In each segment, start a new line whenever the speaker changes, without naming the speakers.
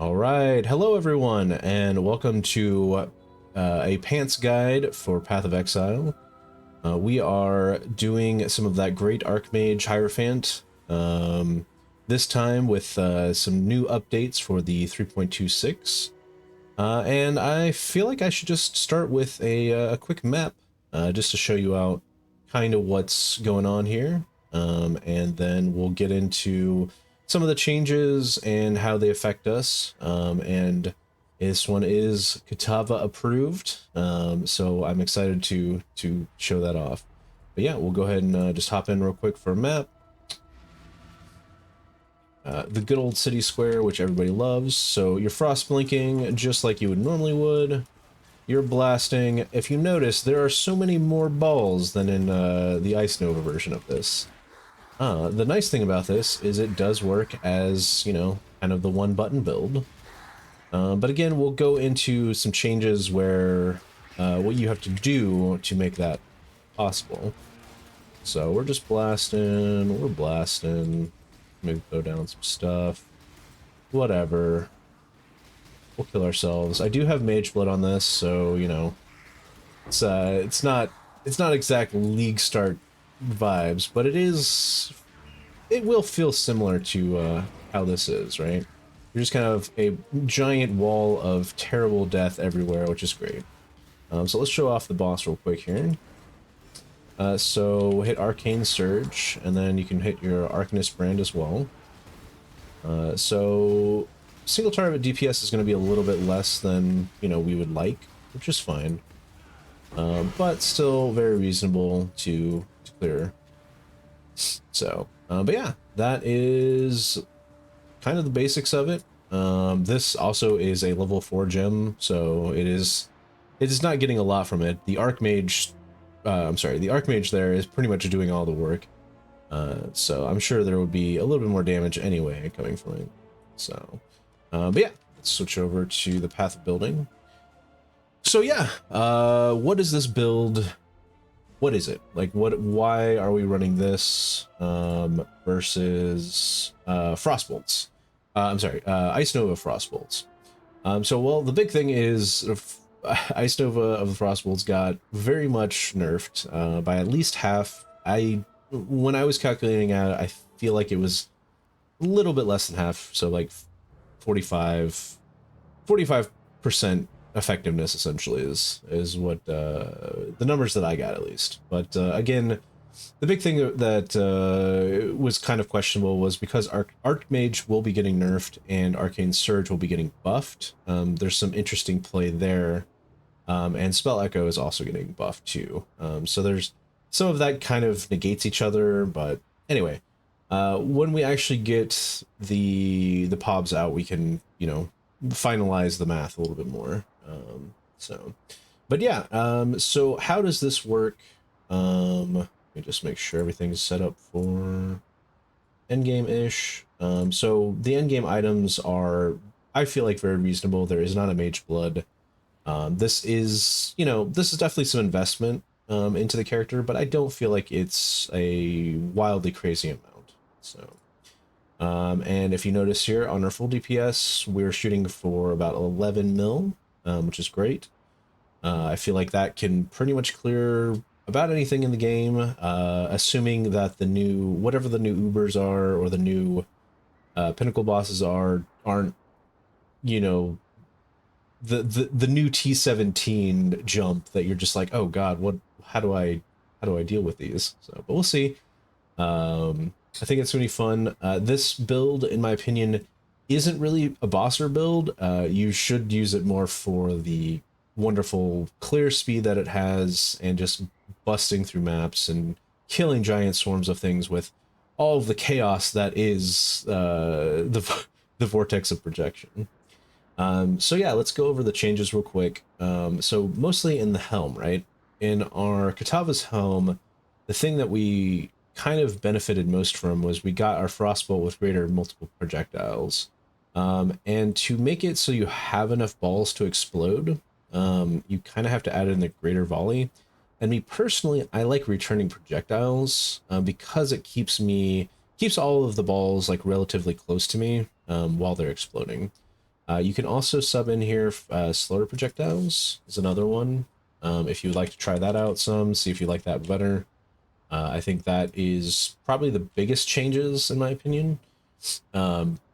All right, hello everyone, and welcome to a pants guide for Path of Exile. We are doing some of that great Archmage Hierophant, this time with some new updates for the 3.26. And I feel like I should just start with a quick map, just to show you out kind of what's going on here, and then we'll get into some of the changes and how they affect us. And this one is Katava approved, so I'm excited to show that off. But yeah, we'll go ahead and just hop in real quick for a map. The good old city square, which everybody loves. So you're frost blinking just like you would normally would. You're blasting. If you notice, there are so many more balls than in the Ice Nova version of this. The nice thing about this is it does work as, you know, kind of the one button build. But again, we'll go into some changes where what you have to do to make that possible. So we're just blasting, we're blasting. Maybe throw down some stuff. Whatever. We'll kill ourselves. I do have mage blood on this, so you know, it's not exact league start vibes, but it will feel similar to how this is, right? You're just kind of a giant wall of terrible death everywhere, which is great. So let's show off the boss real quick here. So hit Arcane Surge, and then you can hit your Arcanist Brand as well. So single target DPS is going to be a little bit less than, you know, we would like, which is fine. But still very reasonable to clear. So, but yeah, that is kind of the basics of it. This also is a level 4 gem, so it is not getting a lot from it. The Archmage, the Archmage there is pretty much doing all the work. So I'm sure there would be a little bit more damage anyway coming from it. So, but yeah, let's switch over to the path of building. So yeah, what is this build? What is it? Like, why are we running this, versus, Frostbolts? Ice Nova Frostbolts. So, well, the big thing is Ice Nova of the Frostbolts got very much nerfed, by at least half. When I was calculating out, I feel like it was a little bit less than half, so like 45% effectiveness essentially is what the numbers that I got, at least. But again, the big thing that was kind of questionable was because Archmage will be getting nerfed and Arcane Surge will be getting buffed. There's some interesting play there, and Spell Echo is also getting buffed too. So there's some of that kind of negates each other, but anyway, when we actually get the pobs out, we can, you know, finalize the math a little bit more. But yeah, so how does this work? Let me just make sure everything's set up for endgame-ish. So the endgame items are, I feel like, very reasonable. There is not a mage blood. This is, you know, this is definitely some investment into the character, but I don't feel like it's a wildly crazy amount. So, and if you notice here on our full DPS, we're shooting for about 11 mil, which is great. I feel like that can pretty much clear about anything in the game, assuming that the new, whatever the new Ubers are, or the new pinnacle bosses aren't, you know, the new T17 jump that you're just like, oh god, how do I deal with these? So, but we'll see. I think it's gonna be fun. This build, in my opinion, isn't really a bosser build. You should use it more for the wonderful clear speed that it has, and just busting through maps and killing giant swarms of things with all of the chaos that is the vortex of projection. So yeah, let's go over the changes real quick. So mostly in the helm, right? In our Katava's helm, the thing that we kind of benefited most from was we got our Frostbolt with greater multiple projectiles. And to make it so you have enough balls to explode, you kind of have to add in the greater volley. And me personally, I like returning projectiles, because it keeps all of the balls like relatively close to me while they're exploding. You can also sub in here slower projectiles is another one. If you would like to try that out some, see if you like that better. I think that is probably the biggest changes in my opinion,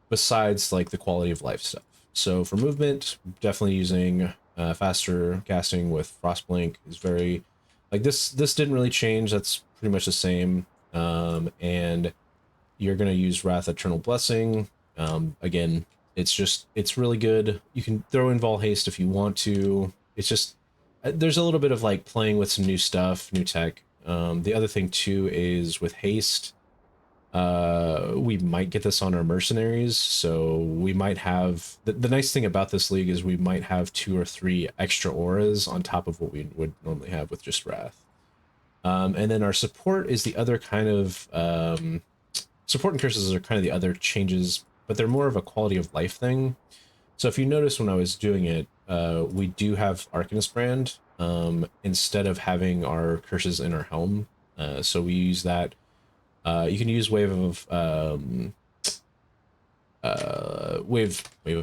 besides like the quality of life stuff. So for movement, definitely using faster casting with Frostblink is very, like this didn't really change. That's pretty much the same. And you're going to use Wrath Eternal Blessing. Again, it's really good. You can throw in Vol Haste if you want to. It's just, there's a little bit of like playing with some new stuff, new tech. The other thing too is with Haste, we might get this on our mercenaries, so we might have the nice thing about this league is we might have 2 or 3 extra auras on top of what we would normally have with just Wrath. And then our support is the other kind of support and curses are kind of the other changes, but they're more of a quality of life thing. So if you notice when I was doing it, we do have Arcanist Brand instead of having our curses in our helm. So we use that. You can use wave of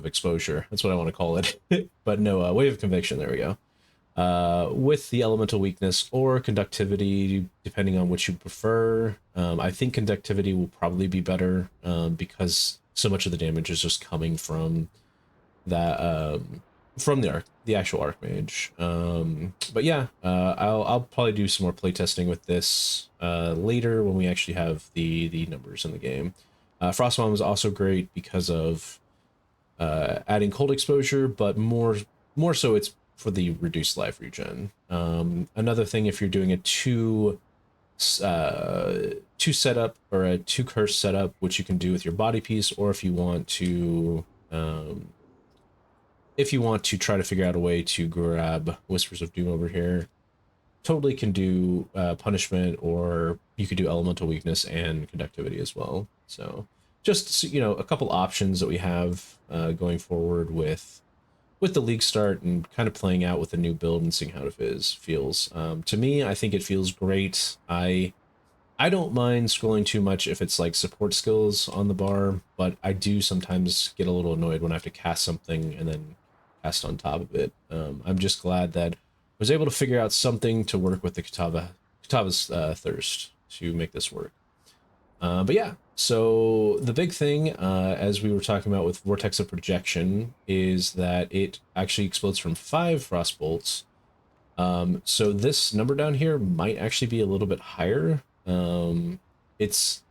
exposure. That's what I want to call it. But no, wave of conviction. There we go. With the elemental weakness or conductivity, depending on which you prefer. I think conductivity will probably be better because so much of the damage is just coming from that from the actual Archmage. But yeah, I'll probably do some more playtesting with this later when we actually have the numbers in the game. Frostbomb is also great because of adding cold exposure, but more so it's for the reduced life regen. Another thing, if you're doing a two setup or a 2 curse setup, which you can do with your body piece, or if you want to try to figure out a way to grab Whispers of Doom over here, totally can do punishment, or you could do elemental weakness and conductivity as well. So just, you know, a couple options that we have going forward with the league start and kind of playing out with the new build and seeing how it feels. To me, I think it feels great. I don't mind scrolling too much if it's like support skills on the bar, but I do sometimes get a little annoyed when I have to cast something and then cast on top of it. I'm just glad that I was able to figure out something to work with the Kitava's Thirst to make this work. But yeah, so the big thing, as we were talking about with Vortex of Projection, is that it actually explodes from 5 frost bolts. So this number down here might actually be a little bit higher. It's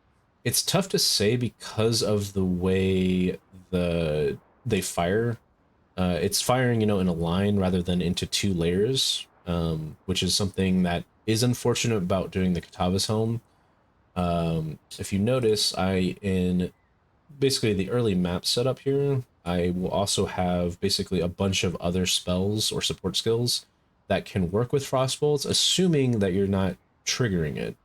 tough to say because of the way they fire. It's firing, you know, in a line rather than into 2 layers, which is something that is unfortunate about doing the Kitava's Helm. If you notice, in basically the early map setup here, I will also have basically a bunch of other spells or support skills that can work with Frostbolts, assuming that you're not triggering it.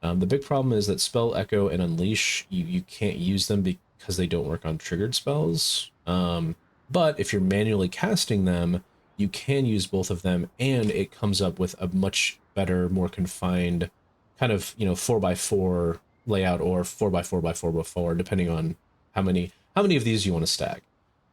The big problem is that Spell Echo and Unleash, you can't use them because they don't work on triggered spells. But if you're manually casting them, you can use both of them, and it comes up with a much better, more confined kind of, you know, 4x4 layout or 4x4x4x4, depending on how many of these you want to stack.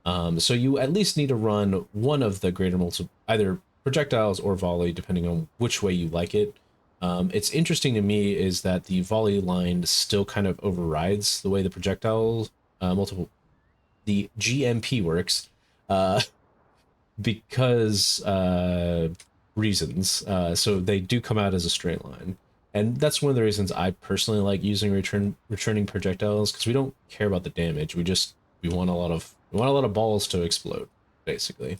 So you at least need to run one of the greater either projectiles or volley, depending on which way you like it. It's interesting to me is that the volley line still kind of overrides the way the projectile the GMP works, because reasons. So they do come out as a straight line. And that's one of the reasons I personally like using returning projectiles, because we don't care about the damage. We want a lot of balls to explode, basically.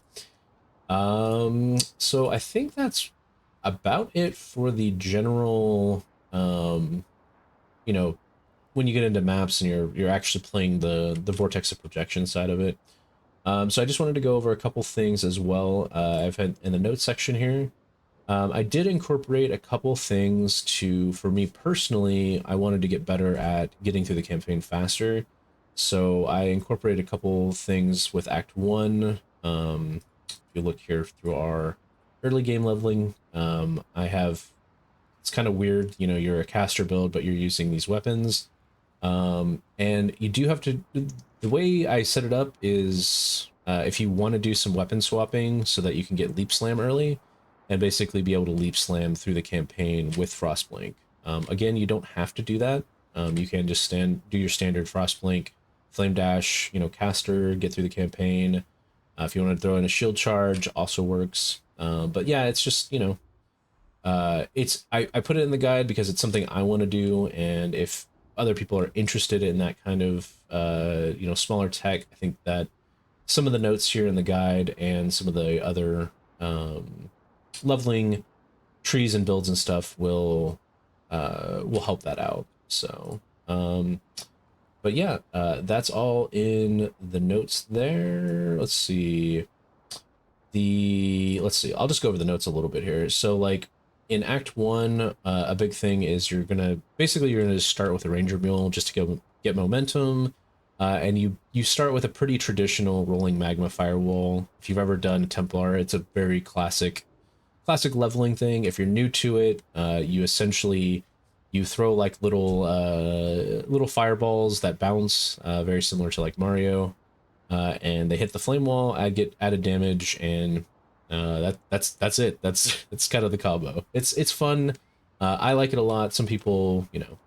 So I think that's about it for the general, you know, when you get into maps and you're actually playing the Vortex of Projection side of it. So I just wanted to go over a couple things as well. I've had in the notes section here. I did incorporate a couple things for me personally, I wanted to get better at getting through the campaign faster. So I incorporated a couple things with Act 1. If you look here through our early game leveling, it's kind of weird, you know, you're a caster build, but you're using these weapons. And you do have to, the way I set it up is if you want to do some weapon swapping so that you can get leap slam early and basically be able to leap slam through the campaign with Frostblink. Again, you don't have to do that. You can just do your standard Frostblink, Flame Dash, you know, caster, get through the campaign. If you want to throw in a shield charge, also works. But yeah, it's just, you know, I put it in the guide because it's something I want to do, and if other people are interested in that kind of you know, smaller tech, I think that some of the notes here in the guide and some of the other leveling trees and builds and stuff will help that out. So but yeah, that's all in the notes there. Let's see. I'll just go over the notes a little bit here. So like in Act 1, a big thing is you're gonna start with a Ranger Mule just to get momentum. And you start with a pretty traditional rolling magma firewall. If you've ever done Templar, it's a very classic leveling thing. If you're new to it, you essentially you throw like little fireballs that bounce, very similar to like Mario, and they hit the flame wall, get added damage, and that's it. That's kind of the combo. It's fun. I like it a lot. Some people, you know,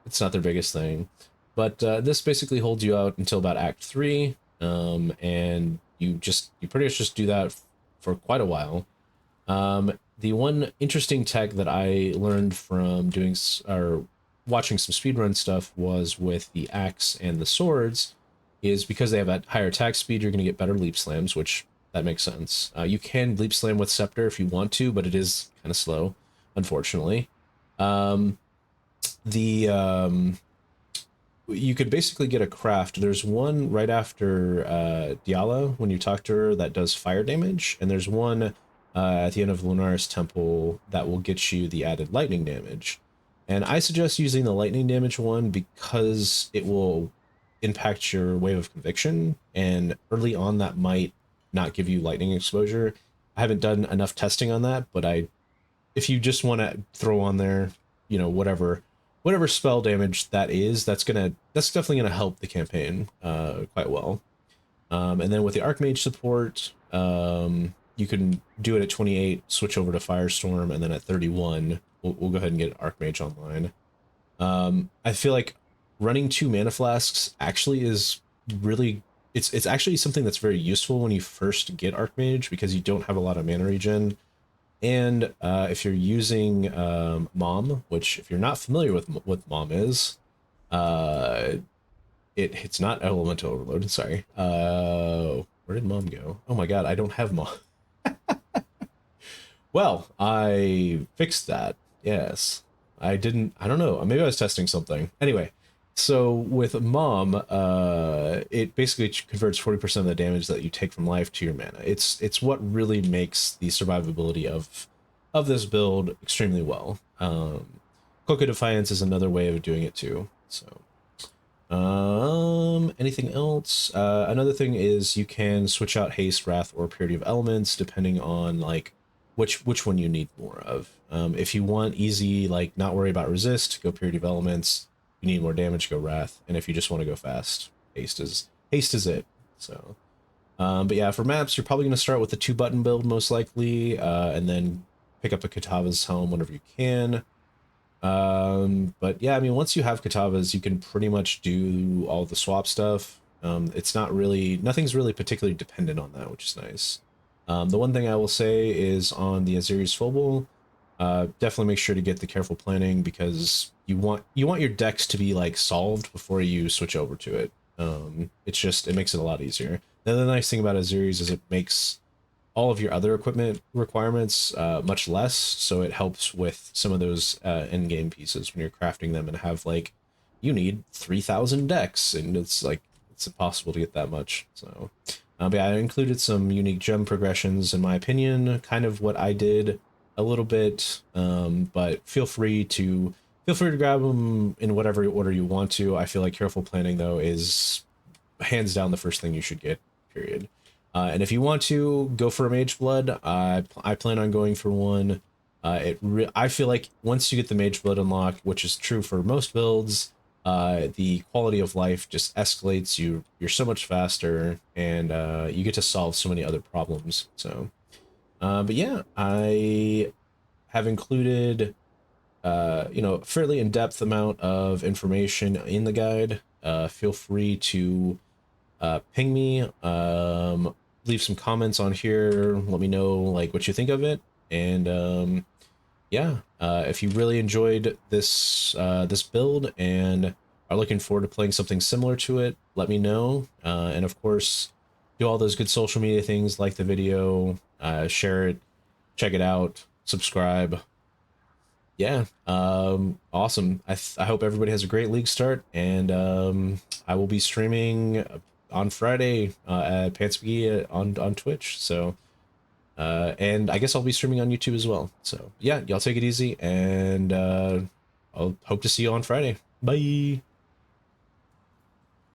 it's not their biggest thing, but this basically holds you out until about Act 3, and you pretty much just do that for quite a while. The one interesting tech that I learned from watching some speedrun stuff was with the axe and the swords, is because they have a higher attack speed, you're going to get better leap slams, which that makes sense. You can leap slam with Scepter if you want to, but it is kind of slow, unfortunately. You could basically get a craft. There's one right after Diala, when you talk to her, that does fire damage, and there's one at the end of Lunaris Temple that will get you the added lightning damage. And I suggest using the lightning damage one because it will impact your wave of conviction, and early on that might not give you lightning exposure. I haven't done enough testing on that, but if you just want to throw on there, you know, whatever spell damage that is, that's definitely gonna help the campaign quite well. And then with the Archmage support, you can do it at 28, switch over to Firestorm, and then at 31, we'll go ahead and get Archmage online. I feel like running 2 mana flasks actually is really, it's actually something that's very useful when you first get Archmage, because you don't have a lot of mana regen. And if you're using Mom, which if you're not familiar with what Mom is, it's not Elemental Overload, sorry. Where did Mom go? Oh my god, I don't have Mom. Well, I fixed that. Yes. I don't know. Maybe I was testing something. Anyway, so with Mom, it basically converts 40% of the damage that you take from life to your mana. It's what really makes the survivability of this build extremely well. Cloak of Defiance is another way of doing it too. So, anything else? Another thing is you can switch out Haste, Wrath, or Purity of Elements depending on like which one you need more of. If you want easy, like not worry about resist, go Purity of Elements. You need more damage, go Wrath. And if you just want to go fast, Haste is it. So, but yeah, for maps, you're probably going to start with the 2-button build most likely, and then pick up a Katava's Helm whenever you can. But yeah, I mean, once you have Katavas, you can pretty much do all the swap stuff. Nothing's really particularly dependent on that, which is nice. The one thing I will say is on the Azirius Phobal, definitely make sure to get the careful planning, because you want your decks to be like solved before you switch over to it. It makes it a lot easier. The other nice thing about Azirius is it makes all of your other equipment requirements much less, so it helps with some of those end game pieces when you're crafting them and have like, you need 3,000 decks, and it's like it's impossible to get that much. So but yeah, I included some unique gem progressions, in my opinion, kind of what I did a little bit, but feel free to grab them in whatever order you want to. I feel like careful planning though is hands down the first thing you should get, period. And if you want to go for a Mage Blood, I plan on going for one. I feel like once you get the Mage Blood unlocked, which is true for most builds, the quality of life just escalates. You're so much faster, and you get to solve so many other problems. So, but yeah, I have included fairly in-depth amount of information in the guide. Feel free to ping me, leave some comments on here, let me know like what you think of it, and yeah, if you really enjoyed this build and are looking forward to playing something similar to it, let me know, and of course, do all those good social media things, like the video, share it, check it out, subscribe. Yeah, awesome. I hope everybody has a great league start, and I will be streaming on Friday at Pantzmcgee on Twitch. So, and I guess I'll be streaming on YouTube as well. So yeah, y'all take it easy, and I'll hope to see you on Friday. Bye.